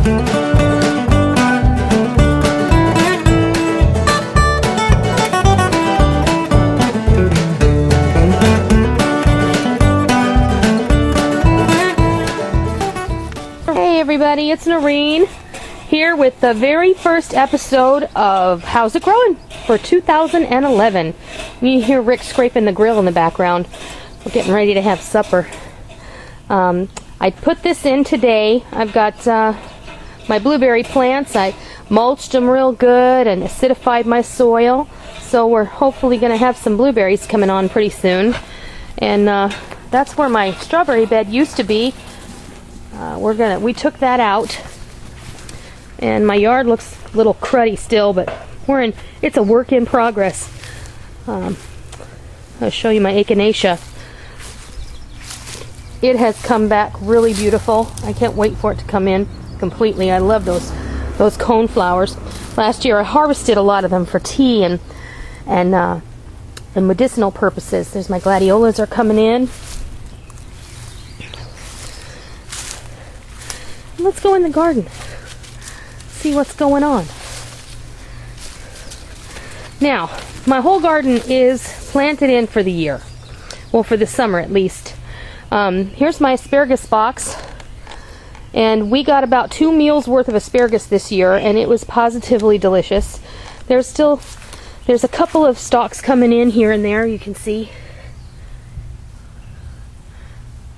Hey everybody, it's Noreen here with the very first episode of How's It Growing for 2011. You hear Rick scraping the grill in the background. We're getting ready to have supper. I put this in today. I've got my blueberry plants. I mulched them real good and acidified my soil. So we're hopefully going to have some blueberries coming on pretty soon. And that's where my strawberry bed used to be. We took that out, and my yard looks a little cruddy still, but it's a work in progress. I'll show you my echinacea. It has come back really beautiful. I can't wait for it to come in completely. I love those cone flowers. Last year I harvested a lot of them for tea and medicinal purposes. There's my gladiolas are coming in. Let's go in the garden, see what's going on. Now, my whole garden is planted in for the year. Well, for the summer at least. Here's my asparagus box. And we got about 2 meals worth of asparagus this year, and it was positively delicious. There's a couple of stalks coming in here and there, you can see.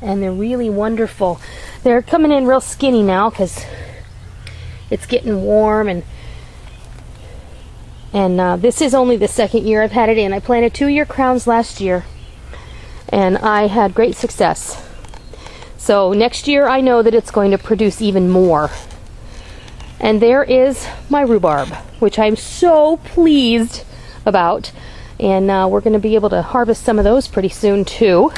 And they're really wonderful. They're coming in real skinny now because it's getting warm, and this is only the second year I've had it in. I planted 2-year crowns last year, and I had great success. So next year I know that it's going to produce even more. And there is my rhubarb, which I'm so pleased about, and we're going to be able to harvest some of those pretty soon too.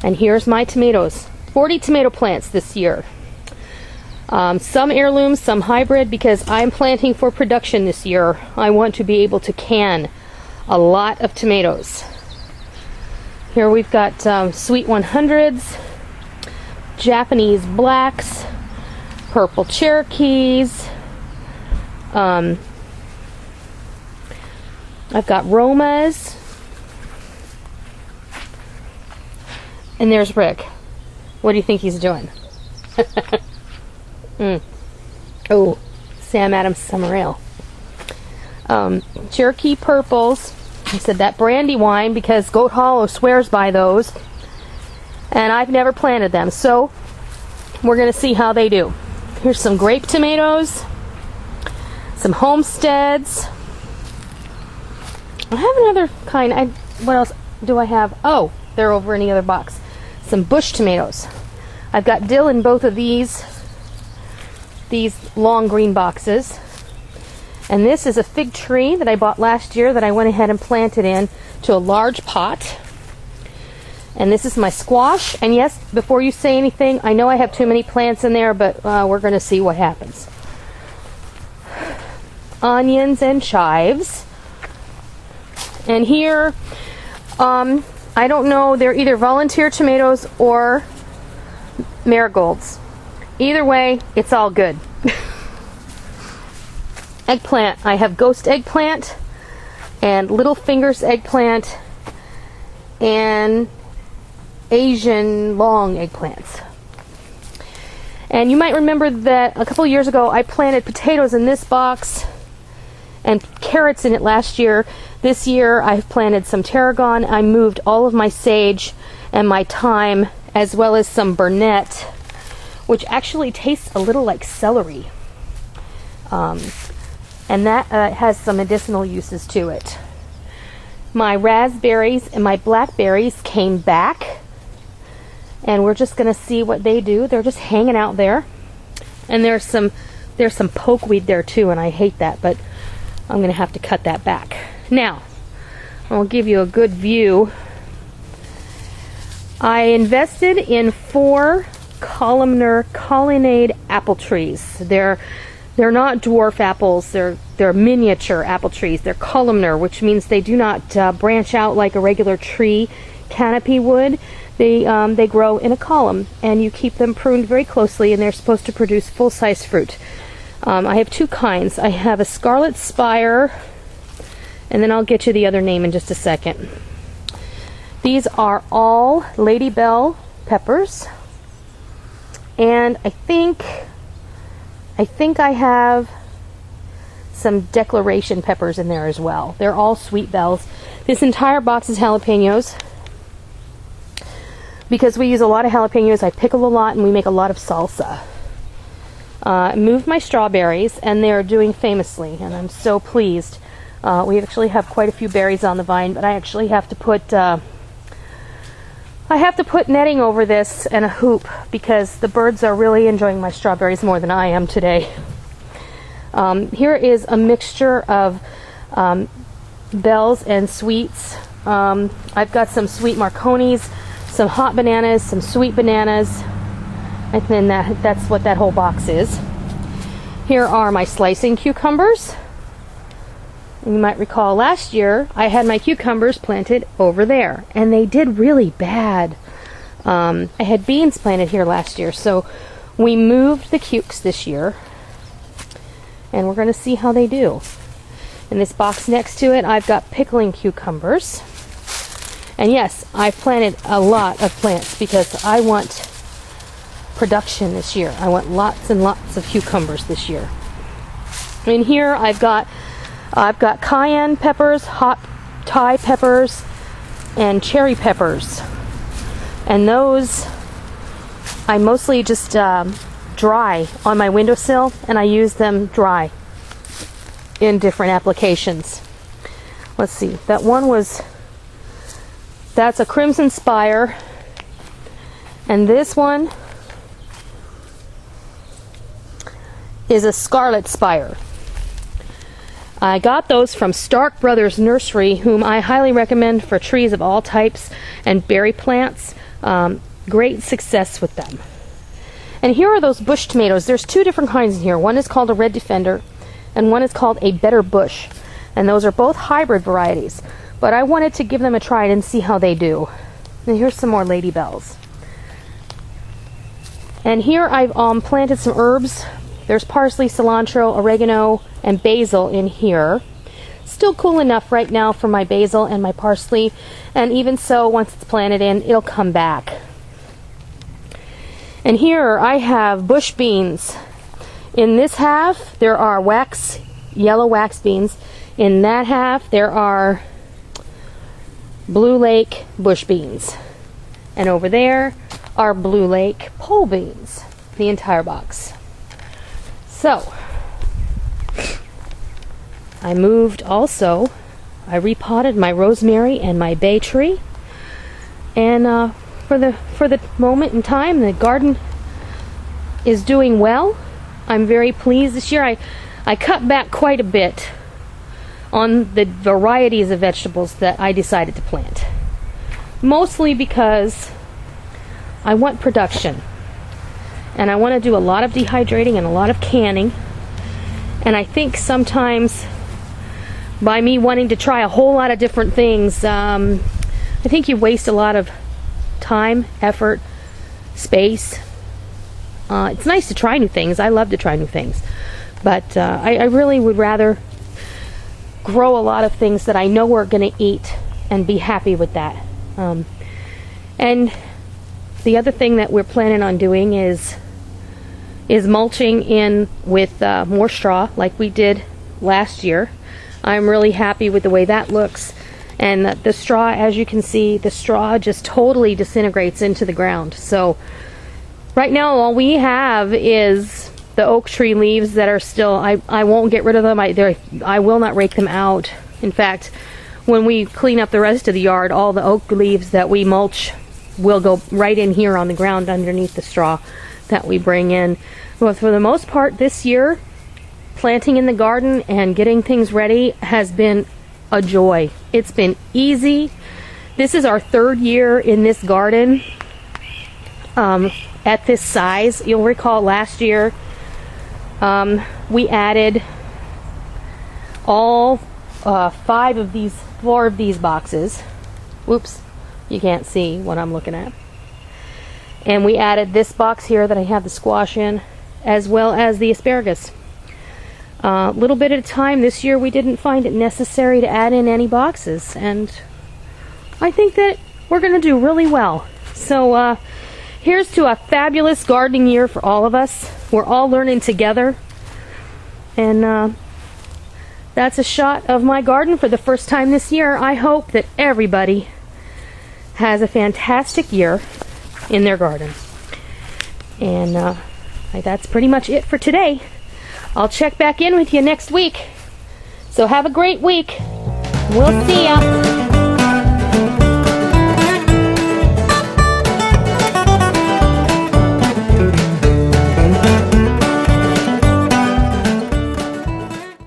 And here's my tomatoes. 40 tomato plants this year. Some heirlooms, some hybrid, because I'm planting for production this year. I want to be able to can a lot of tomatoes. Here we've got sweet 100s, Japanese blacks, purple Cherokees. I've got Romas. And there's Rick. What do you think he's doing? Oh, Sam Adams Summer Ale. Cherokee purples. I said that Brandywine because Goat Hollow swears by those. And I've never planted them, so we're going to see how they do. Here's some grape tomatoes. Some homesteads. I have another kind. What else do I have? Oh, they're over in the other box. Some bush tomatoes. I've got dill in both of these long green boxes. And this is a fig tree that I bought last year that I went ahead and planted in to a large pot. And this is my squash. And yes, before you say anything, I know I have too many plants in there, but we're going to see what happens. Onions and chives. And here, I don't know, they're either volunteer tomatoes or marigolds. Either way, it's all good. Eggplant. I have ghost eggplant and little fingers eggplant and Asian long eggplants. And you might remember that a couple years ago I planted potatoes in this box and carrots in it last year. This year I've planted some tarragon. I moved all of my sage and my thyme, as well as some burnet, which actually tastes a little like celery. And that has some medicinal uses to it. My raspberries and my blackberries came back, and we're just going to see what they do. They're just hanging out there. And there's some pokeweed there too, and I hate that, but I'm going to have to cut that back. Now, I'll give you a good view. I invested in 4 columnar colonnade apple trees. They're not dwarf apples. They're miniature apple trees. They're columnar, which means they do not branch out like a regular tree canopy would. They grow in a column, and you keep them pruned very closely, and they're supposed to produce full-size fruit. I have two kinds. I have a scarlet spire, and then I'll get you the other name in just a second. These are all Lady Bell peppers, and I think I have some Declaration peppers in there as well. They're all sweet bells. This entire box is jalapenos. Because we use a lot of jalapenos, I pickle a lot, and we make a lot of salsa. I moved my strawberries, and they're doing famously, and I'm so pleased. We actually have quite a few berries on the vine, but I actually have to put netting over this and a hoop because the birds are really enjoying my strawberries more than I am today. Here is a mixture of bells and sweets. I've got some sweet Marconis, some hot bananas, some sweet bananas, and then that's what that whole box is. Here are my slicing cucumbers. You might recall last year I had my cucumbers planted over there, and they did really bad. I had beans planted here last year, so we moved the cukes this year, and we're going to see how they do. In this box next to it, I've got pickling cucumbers. And yes, I've planted a lot of plants because I want production this year. I want lots and lots of cucumbers this year. In here I've got cayenne peppers, hot Thai peppers, and cherry peppers. And those I mostly just dry on my windowsill, and I use them dry in different applications. Let's see, that's a crimson spire, and this one is a scarlet spire. I got those from Stark Brothers Nursery, whom I highly recommend for trees of all types and berry plants. Great success with them. And here are those bush tomatoes. There's two different kinds in here. One is called a Red Defender, and one is called a Better Bush. And those are both hybrid varieties. But I wanted to give them a try and see how they do. And here's some more Lady Bells. And here I've planted some herbs. There's parsley, cilantro, oregano, and basil in here. Still cool enough right now for my basil and my parsley. And even so, once it's planted in, it'll come back. And here I have bush beans. In this half, there are yellow wax beans. In that half, there are Blue Lake bush beans. And over there are Blue Lake pole beans. The entire box. So, I repotted my rosemary and my bay tree. And for the moment in time, the garden is doing well. I'm very pleased this year. I cut back quite a bit on the varieties of vegetables that I decided to plant. Mostly because I want production. And I want to do a lot of dehydrating and a lot of canning. And I think sometimes by me wanting to try a whole lot of different things, I think you waste a lot of time, effort, space. It's nice to try new things. I love to try new things. But I really would rather grow a lot of things that I know we're going to eat and be happy with that. And the other thing that we're planning on doing is mulching in with more straw like we did last year. I'm really happy with the way that looks. And the straw, as you can see, the straw just totally disintegrates into the ground. So right now all we have is the oak tree leaves that are still, I won't get rid of them. I will not rake them out. In fact, when we clean up the rest of the yard, all the oak leaves that we mulch will go right in here on the ground underneath the straw that we bring in. Well, for the most part this year, planting in the garden and getting things ready has been a joy. It's been easy. This is our third year in this garden at this size. You'll recall last year we added all 4 of these boxes. Whoops, you can't see what I'm looking at. And we added this box here that I have the squash in, as well as the asparagus. A little bit at a time. This year we didn't find it necessary to add in any boxes, and I think that we're going to do really well. So here's to a fabulous gardening year for all of us. We're all learning together, and that's a shot of my garden for the first time this year. I hope that everybody has a fantastic year in their garden. And that's pretty much it for today. I'll check back in with you next week. So have a great week. We'll see ya.